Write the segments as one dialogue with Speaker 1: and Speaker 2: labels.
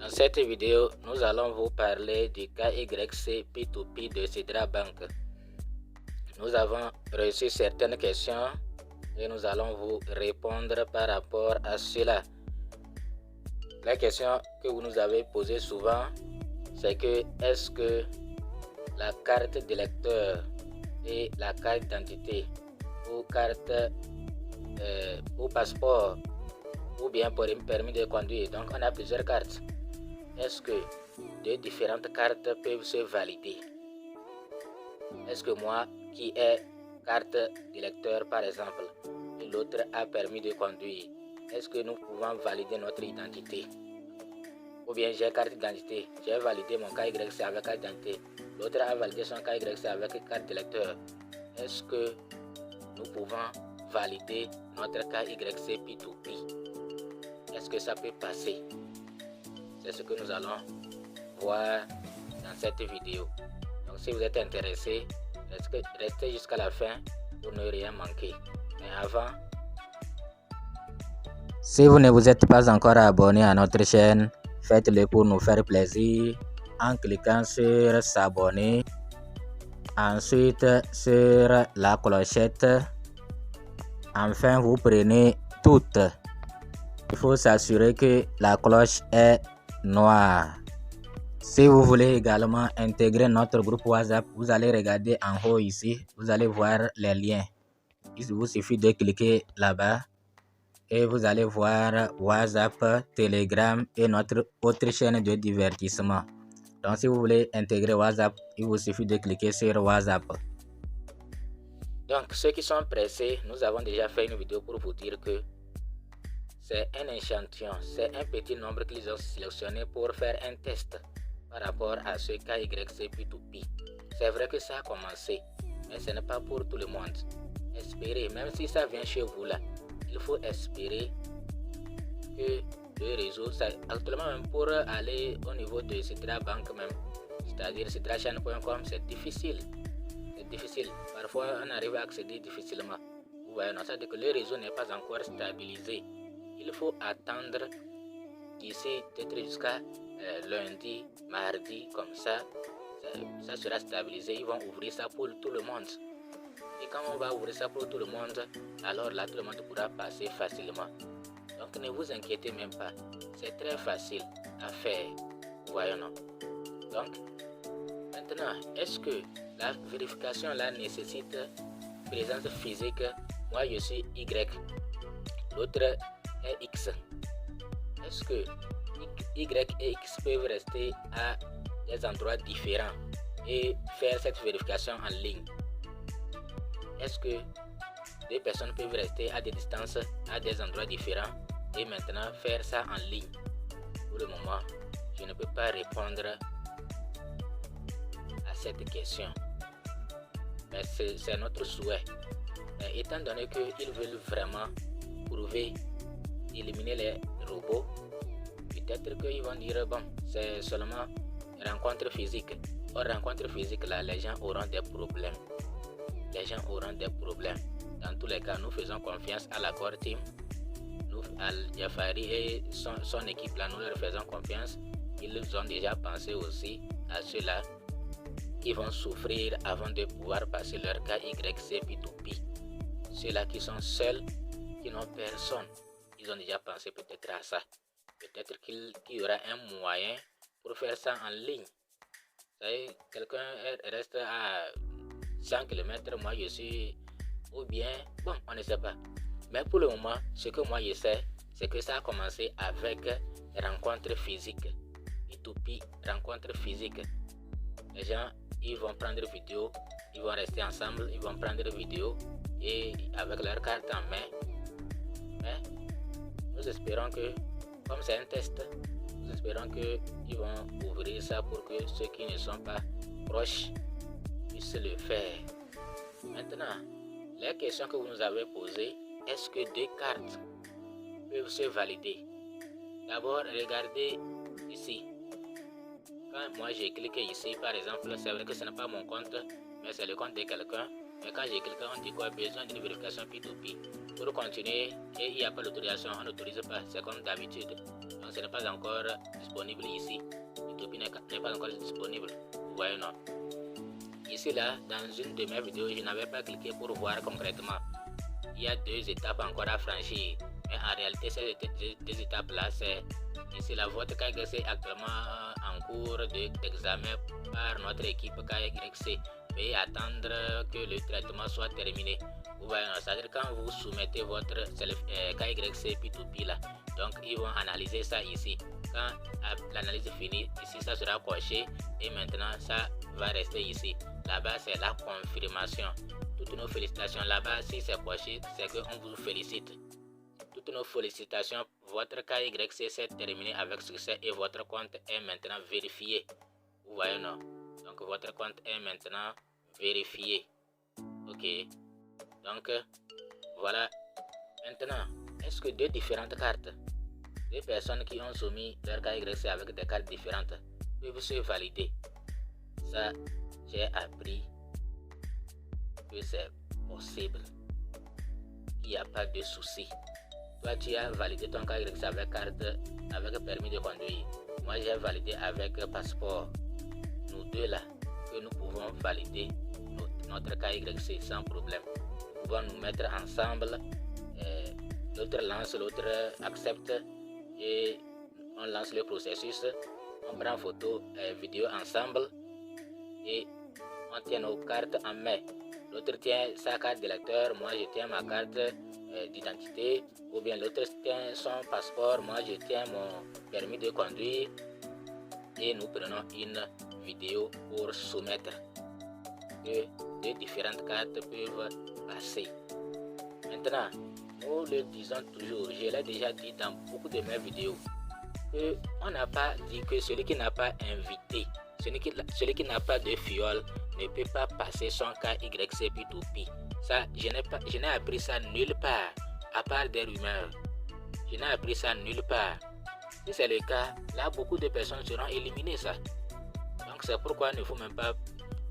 Speaker 1: Dans cette vidéo, nous allons vous parler du KYC P2P de Sidra Bank. Nous avons reçu certaines questions et nous allons vous répondre par rapport à cela. La question que vous nous avez posée souvent, c'est que est-ce que la carte d'électeur et la carte d'identité ou carte ou passeport ou bien pour un permis de conduire, donc on a plusieurs cartes. Est-ce que deux différentes cartes peuvent se valider? Est-ce que moi qui ai carte d'électeur par exemple et l'autre a permis de conduire, est-ce que nous pouvons valider notre identité? Ou bien j'ai carte d'identité, j'ai validé mon KYC avec carte d'identité, l'autre a validé son KYC avec carte d'électeur. Est-ce que nous pouvons valider notre KYC P2P? Est-ce que ça peut passer? C'est ce que nous allons voir dans cette vidéo. Donc si vous êtes intéressé, restez jusqu'à la fin pour ne rien manquer. Mais avant, si vous ne vous êtes pas encore abonné à notre chaîne, faites-le pour nous faire plaisir en cliquant sur s'abonner. Ensuite sur la clochette. Enfin, vous prenez toutes. Il faut s'assurer que la cloche est noire. Si vous voulez également intégrer notre groupe WhatsApp, vous allez regarder en haut ici, vous allez voir les liens. Il vous suffit de cliquer là-bas et vous allez voir WhatsApp, Telegram et notre autre chaîne de divertissement. Donc si vous voulez intégrer WhatsApp, il vous suffit de cliquer sur WhatsApp. Donc ceux qui sont pressés, nous avons déjà fait une vidéo pour vous dire que c'est un échantillon, c'est un petit nombre qu'ils ont sélectionné pour faire un test par rapport à ce KYC P2P. C'est vrai que ça a commencé, mais ce n'est pas pour tout le monde. Espérez, même si ça vient chez vous là, il faut espérer que le réseau, actuellement même pour aller au niveau de Sidra Bank même, c'est-à-dire sidrachain.com, c'est difficile. C'est difficile. Parfois, on arrive à accéder difficilement. Vous voyez, c'est-à-dire que le réseau n'est pas encore stabilisé. Il faut attendre d'ici peut-être jusqu'à lundi, mardi, comme ça sera stabilisé. Ils vont ouvrir ça pour tout le monde. Et quand on va ouvrir ça pour tout le monde, alors là, tout le monde pourra passer facilement. Donc ne vous inquiétez même pas. C'est très facile à faire. Vous voyez, non? Donc, maintenant, est-ce que la vérification là nécessite présence physique? Moi, je suis Y. L'autre est X. Est-ce que Y et X peuvent rester à des endroits différents et faire cette vérification en ligne? Est-ce que deux personnes peuvent rester à des distances, à des endroits différents et maintenant faire ça en ligne? Pour le moment, je ne peux pas répondre à cette question. Mais c'est notre souhait. Mais étant donné qu'ils veulent vraiment prouver, éliminer les robots, peut-être qu'ils vont dire bon, c'est seulement rencontre physique. Or, rencontre physique là, les gens auront des problèmes. Les gens auront des problèmes. Dans tous les cas, nous faisons confiance à la Core Team. Nous, Al-Jafari et son équipe là, nous leur faisons confiance. Ils ont déjà pensé aussi à ceux-là qui vont souffrir avant de pouvoir passer leur KYC P2P. Ceux-là qui sont seuls, qui n'ont personne, ils ont déjà pensé peut-être à ça. Peut-être qu'il y aura un moyen pour faire ça en ligne. Vous savez, quelqu'un reste à 100 km, moi je suis, ou bien, bon, on ne sait pas. Mais pour le moment, ce que moi je sais, c'est que ça a commencé avec rencontre physique. P2P, rencontre physique. Les gens, ils vont prendre vidéo, ils vont rester ensemble, ils vont prendre vidéo et avec leur carte en main. Mais nous espérons que, comme c'est un test, nous espérons qu'ils vont ouvrir ça pour que ceux qui ne sont pas proches puissent le faire. Maintenant, les questions que vous nous avez posées, est-ce que deux cartes peuvent se valider? D'abord, regardez ici. Quand moi j'ai cliqué ici, par exemple, c'est vrai que ce n'est pas mon compte, mais c'est le compte de quelqu'un. Mais quand j'ai cliqué, on dit quoi? Besoin d'une vérification P2P. Pour continuer, et il n'y a pas l'autorisation, on n'autorise pas, c'est comme d'habitude. Donc ce n'est pas encore disponible ici. P2P n'est pas encore disponible. Vous voyez, non? Ici, là, dans une de mes vidéos, je n'avais pas cliqué pour voir concrètement. Il y a 2 étapes encore à franchir. Mais en réalité, ces 2 étapes-là, c'est ici, la votre KYC est actuellement en cours d'examen par notre équipe KYC. Veuillez attendre que le traitement soit terminé. Vous voyez, c'est-à-dire quand vous soumettez votre KYC P2P là, donc ils vont analyser ça ici. Quand l'analyse est finie, ici ça sera coché et maintenant ça va rester ici. Là-bas c'est la confirmation. Toutes nos félicitations là-bas, si c'est coché, c'est qu'on vous félicite. Toutes nos félicitations, votre KYC s'est terminé avec succès et votre compte est maintenant vérifié. Vous voyez, non? Donc votre compte est maintenant vérifié. Ok. Donc voilà. Maintenant, est-ce que 2 différentes cartes, 2 personnes qui ont soumis leur KYC avec des cartes différentes peuvent se valider? Ça, j'ai appris que c'est possible. Il n'y a pas de souci. Toi, tu as validé ton KYC avec carte, avec permis de conduire. Moi, j'ai validé avec passeport. Nous deux là, que nous pouvons valider notre KYC sans problème. Nous pouvons nous mettre ensemble. L'autre lance, l'autre accepte et on lance le processus. On prend photo, vidéo ensemble et on tient nos cartes en main. L'autre tient sa carte d'électeur, moi je tiens ma carte d'identité, ou bien l'autre tient son passeport, moi je tiens mon permis de conduire et nous prenons une vidéo pour soumettre. Que 2 différentes cartes peuvent passer. Maintenant, nous le disons toujours, je l'ai déjà dit dans beaucoup de mes vidéos, que on n'a pas dit que celui qui n'a pas invité, celui qui n'a pas de fiole ne peut pas passer son KYC P2P. Ça, je n'ai appris ça nulle part, à part des rumeurs. Je n'ai appris ça nulle part. Si c'est le cas, là, beaucoup de personnes seront éliminées, ça. Donc, c'est pourquoi il ne faut même pas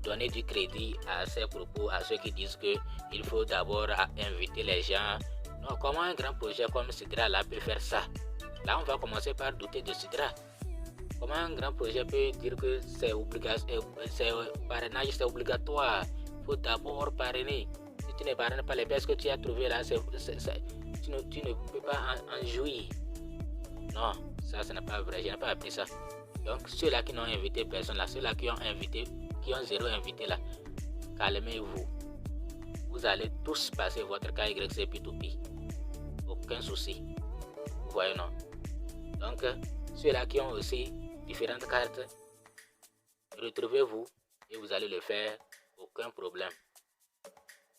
Speaker 1: donner du crédit à ces propos, à ceux qui disent qu'il faut d'abord inviter les gens. Non, comment un grand projet comme Sidra là peut faire ça? Là, on va commencer par douter de Sidra. Comment un grand projet peut dire que c'est parrainage, c'est obligatoire? Il faut d'abord parrainer. Si tu ne parraines pas les pièces que tu as trouvées là, tu ne peux pas en jouir. Non, ça ce n'est pas vrai, je n'ai pas appris ça. Donc ceux-là qui n'ont invité personne là, ceux-là qui ont invité, qui ont 0 invité là, calmez-vous. Vous allez tous passer votre KYC P2P. Aucun souci. Vous voyez, non? Donc ceux-là qui ont aussi différentes cartes, retrouvez-vous et vous allez le faire. Aucun problème.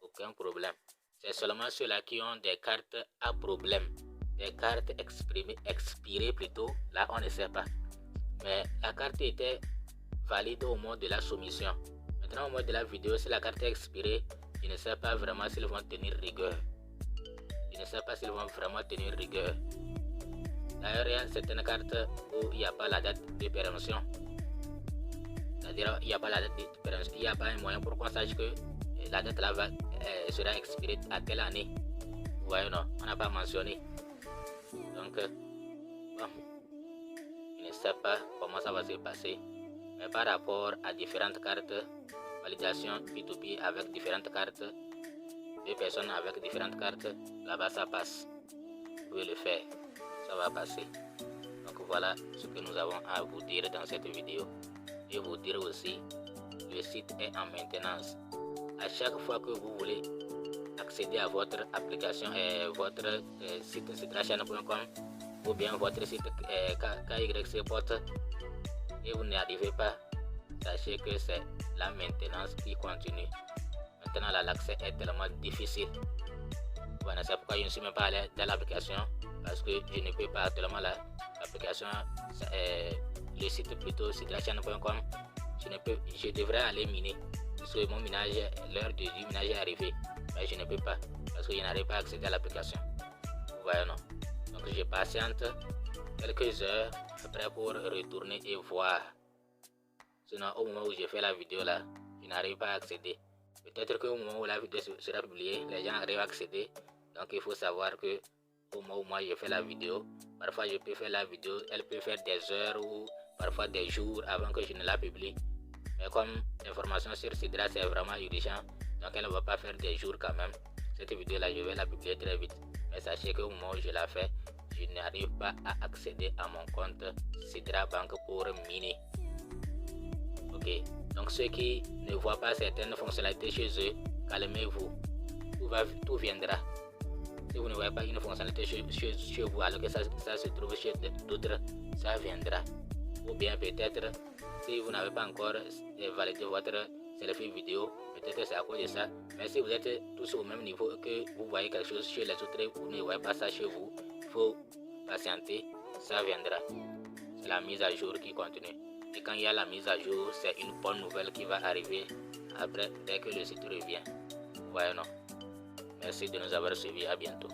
Speaker 1: Aucun problème. C'est seulement ceux-là qui ont des cartes à problème. Des cartes expirées plutôt, là on ne sait pas. Mais la carte était valide au moment de la soumission. Maintenant au moment de la vidéo, si la carte est expirée, je ne sais pas vraiment s'ils vont tenir rigueur. Je ne sais pas s'ils vont vraiment tenir rigueur. D'ailleurs, il y a certaines cartes où il n'y a pas la date de péremption. C'est-à-dire il n'y a pas la date de péremption. Il n'y a pas un moyen pour qu'on sache que la date là sera expirée à telle année. Vous voyez, non? On n'a pas mentionné. Donc, bon, je ne sais pas comment ça va se passer. Mais par rapport à différentes cartes, validation P2P avec différentes cartes, 2 personnes avec différentes cartes, là-bas ça passe. Vous pouvez le faire, ça va passer. Donc voilà ce que nous avons à vous dire dans cette vidéo. Et vous dire aussi, le site est en maintenance. À chaque fois que vous voulez accéder à votre application et votre site citrachannel.com ou bien votre site KYC et vous n'y arrivez pas, sachez que c'est la maintenance qui continue. Maintenant l'accès est tellement difficile. Voilà, c'est pourquoi je ne suis même pas allé dans l'application, parce que je ne peux pas actuellement l'application, le site plutôt citrachannel.com, je devrais aller miner. Parce que mon minage, l'heure du minage est arrivée, mais je ne peux pas parce que je n'arrive pas à accéder à l'application. Vous voyez, non? Donc je patiente quelques heures après pour retourner et voir. Sinon au moment où j'ai fait la vidéo là, je n'arrive pas à accéder. Peut-être qu'au moment où la vidéo sera publiée, les gens arrivent à accéder. Donc il faut savoir que au moment où moi je fais la vidéo, parfois je peux faire la vidéo, elle peut faire des heures ou parfois des jours avant que je ne la publie. Mais comme l'information sur Sidra c'est vraiment urgent, donc elle ne va pas faire des jours quand même. Cette vidéo là je vais la publier très vite. Mais sachez qu'au moment où je la fais, je n'arrive pas à accéder à mon compte Sidra Bank pour miner. Ok, donc ceux qui ne voient pas certaines fonctionnalités chez eux, calmez-vous, tout viendra. Si vous ne voyez pas une fonctionnalité chez vous alors que ça se trouve chez d'autres, ça viendra. Ou bien peut-être si vous n'avez pas encore validé votre selfie vidéo, peut-être c'est à cause de ça. Mais si vous êtes tous au même niveau que vous voyez quelque chose chez les autres, vous ne voyez pas ça chez vous, il faut patienter, ça viendra. C'est la mise à jour qui continue. Et quand il y a la mise à jour, c'est une bonne nouvelle qui va arriver après, dès que le site revient. Ouais, non. Merci de nous avoir suivis. À bientôt.